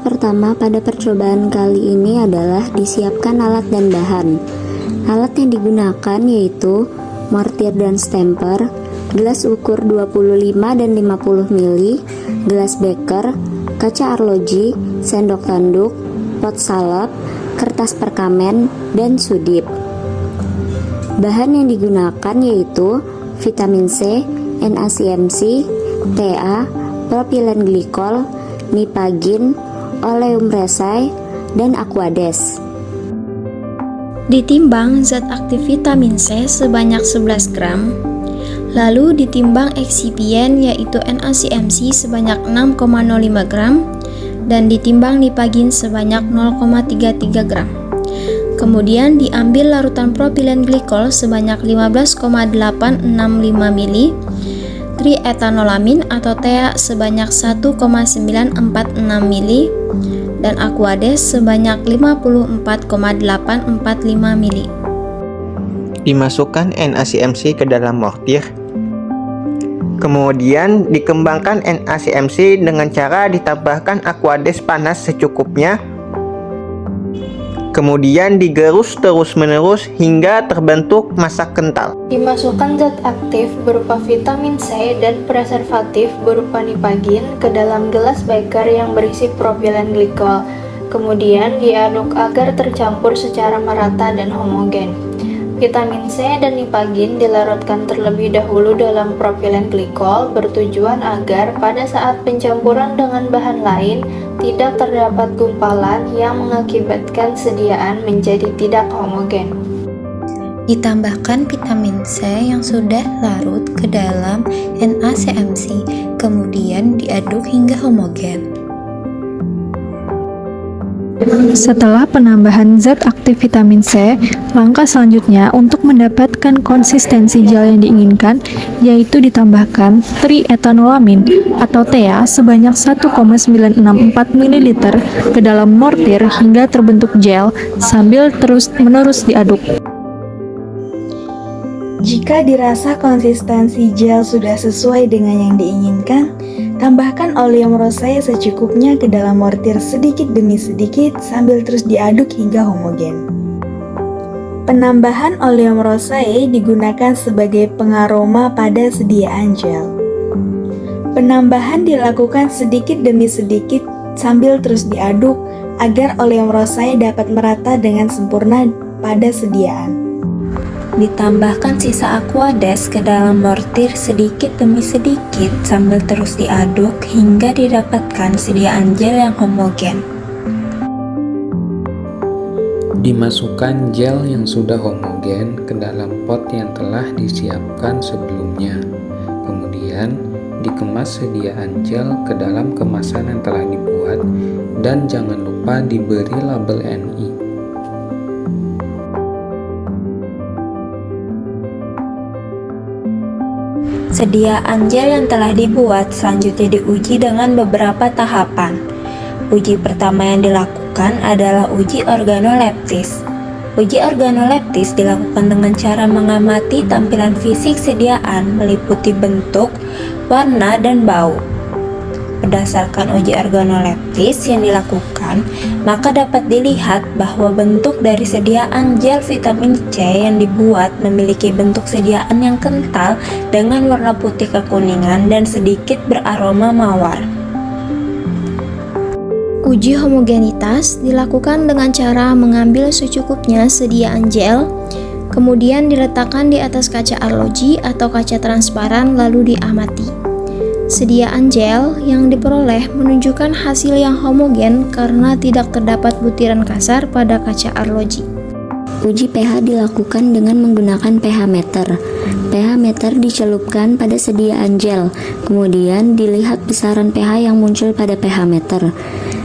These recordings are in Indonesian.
pertama pada percobaan kali ini adalah disiapkan alat dan bahan. Alat yang digunakan yaitu mortir dan stamper, gelas ukur 25 dan 50 ml, gelas beker, kaca arloji, sendok tanduk, pot salep, kertas perkamen, dan sudip. Bahan yang digunakan yaitu vitamin C, NaCMC, TA, propilen glikol, nipagin, oleum resai, dan aquades. Ditimbang zat aktif vitamin C sebanyak 11 gram, lalu ditimbang eksipien yaitu NaCMC sebanyak 6,05 gram, dan ditimbang nipagin sebanyak 0,33 gram. Kemudian diambil larutan propilen glikol sebanyak 15,865 ml, triethanolamin atau TEA sebanyak 1,946 ml, dan aquades sebanyak 54,845 ml. Dimasukkan NaCMC ke dalam mortir. Kemudian dikembangkan NaCMC dengan cara ditambahkan aquades panas secukupnya. Kemudian digerus terus-menerus hingga terbentuk massa kental. Dimasukkan zat aktif berupa vitamin C dan preservatif berupa nipagin ke dalam gelas beker yang berisi propilen glikol. Kemudian diaduk agar tercampur secara merata dan homogen. Vitamin C dan nipagin dilarutkan terlebih dahulu dalam propilen glikol bertujuan agar pada saat pencampuran dengan bahan lain tidak terdapat gumpalan yang mengakibatkan sediaan menjadi tidak homogen. Ditambahkan vitamin C yang sudah larut ke dalam NaCMC, kemudian diaduk hingga homogen. Setelah penambahan zat aktif vitamin C, langkah selanjutnya untuk mendapatkan konsistensi gel yang diinginkan yaitu ditambahkan triethanolamin atau TEA sebanyak 1,964 ml ke dalam mortir hingga terbentuk gel sambil terus-menerus diaduk. Jika dirasa konsistensi gel sudah sesuai dengan yang diinginkan, tambahkan oleum rosé secukupnya ke dalam mortir sedikit demi sedikit sambil terus diaduk hingga homogen. Penambahan oleum rosé digunakan sebagai pengaroma pada sediaan gel. Penambahan dilakukan sedikit demi sedikit sambil terus diaduk agar oleum rosé dapat merata dengan sempurna pada sediaan. Ditambahkan sisa aquades ke dalam mortir sedikit demi sedikit sambil terus diaduk hingga didapatkan sediaan gel yang homogen. Dimasukkan gel yang sudah homogen ke dalam pot yang telah disiapkan sebelumnya. Kemudian dikemas sediaan gel ke dalam kemasan yang telah dibuat dan jangan lupa diberi label NI. Sediaan gel yang telah dibuat selanjutnya diuji dengan beberapa tahapan. Uji pertama yang dilakukan adalah uji organoleptis. Uji organoleptis dilakukan dengan cara mengamati tampilan fisik sediaan meliputi bentuk, warna, dan bau. Berdasarkan uji organoleptis yang dilakukan, maka dapat dilihat bahwa bentuk dari sediaan gel vitamin C yang dibuat memiliki bentuk sediaan yang kental dengan warna putih kekuningan dan sedikit beraroma mawar. Uji homogenitas dilakukan dengan cara mengambil secukupnya sediaan gel, kemudian diletakkan di atas kaca arloji atau kaca transparan lalu diamati. Sediaan gel yang diperoleh menunjukkan hasil yang homogen karena tidak terdapat butiran kasar pada kaca arloji. Uji pH dilakukan dengan menggunakan pH meter. pH meter dicelupkan pada sediaan gel, kemudian dilihat besaran pH yang muncul pada pH meter.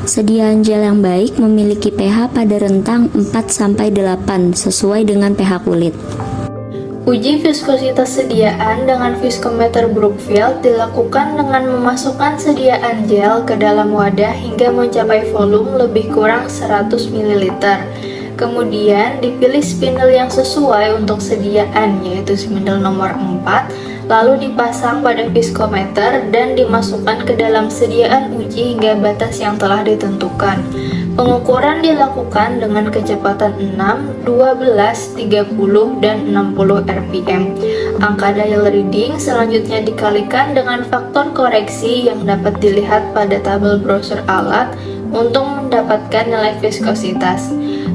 Sediaan gel yang baik memiliki pH pada rentang 4-8 sesuai dengan pH kulit. Uji viskositas sediaan dengan viskometer Brookfield dilakukan dengan memasukkan sediaan gel ke dalam wadah hingga mencapai volume lebih kurang 100 ml. Kemudian dipilih spindle yang sesuai untuk sediaan, yaitu spindle nomor 4, lalu dipasang pada viskometer dan dimasukkan ke dalam sediaan uji hingga batas yang telah ditentukan. Pengukuran dilakukan dengan kecepatan 6, 12, 30, dan 60 rpm. Angka dial reading selanjutnya dikalikan dengan faktor koreksi yang dapat dilihat pada tabel brosur alat untuk mendapatkan nilai viskositas.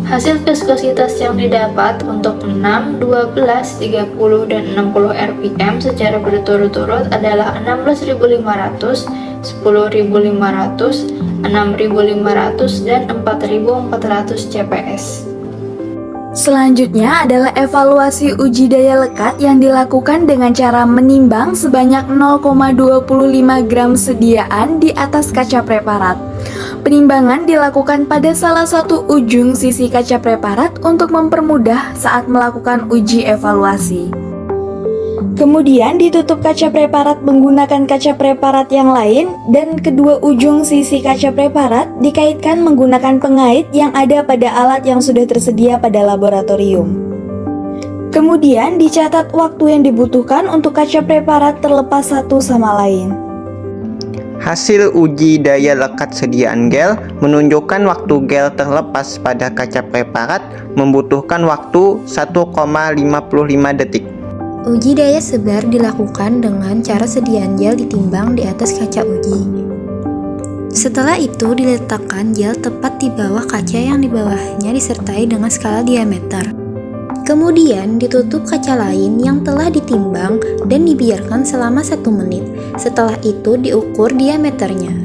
Hasil viskositas yang didapat untuk 6, 12, 30, dan 60 rpm secara berturut-turut adalah 16.500, 10.500, 6.500, dan 4.400 CPS. Selanjutnya adalah evaluasi uji daya lekat yang dilakukan dengan cara menimbang sebanyak 0,25 gram sediaan di atas kaca preparat. Penimbangan dilakukan pada salah satu ujung sisi kaca preparat untuk mempermudah saat melakukan uji evaluasi. Kemudian ditutup kaca preparat menggunakan kaca preparat yang lain dan kedua ujung sisi kaca preparat dikaitkan menggunakan pengait yang ada pada alat yang sudah tersedia pada laboratorium. Kemudian dicatat waktu yang dibutuhkan untuk kaca preparat terlepas satu sama lain. Hasil uji daya lekat sediaan gel menunjukkan waktu gel terlepas pada kaca preparat membutuhkan waktu 1,55 detik. Uji daya sebar dilakukan dengan cara sediaan gel ditimbang di atas kaca uji. Setelah itu diletakkan gel tepat di bawah kaca yang di bawahnya disertai dengan skala diameter. Kemudian ditutup kaca lain yang telah ditimbang dan dibiarkan selama 1 menit. Setelah itu diukur diameternya.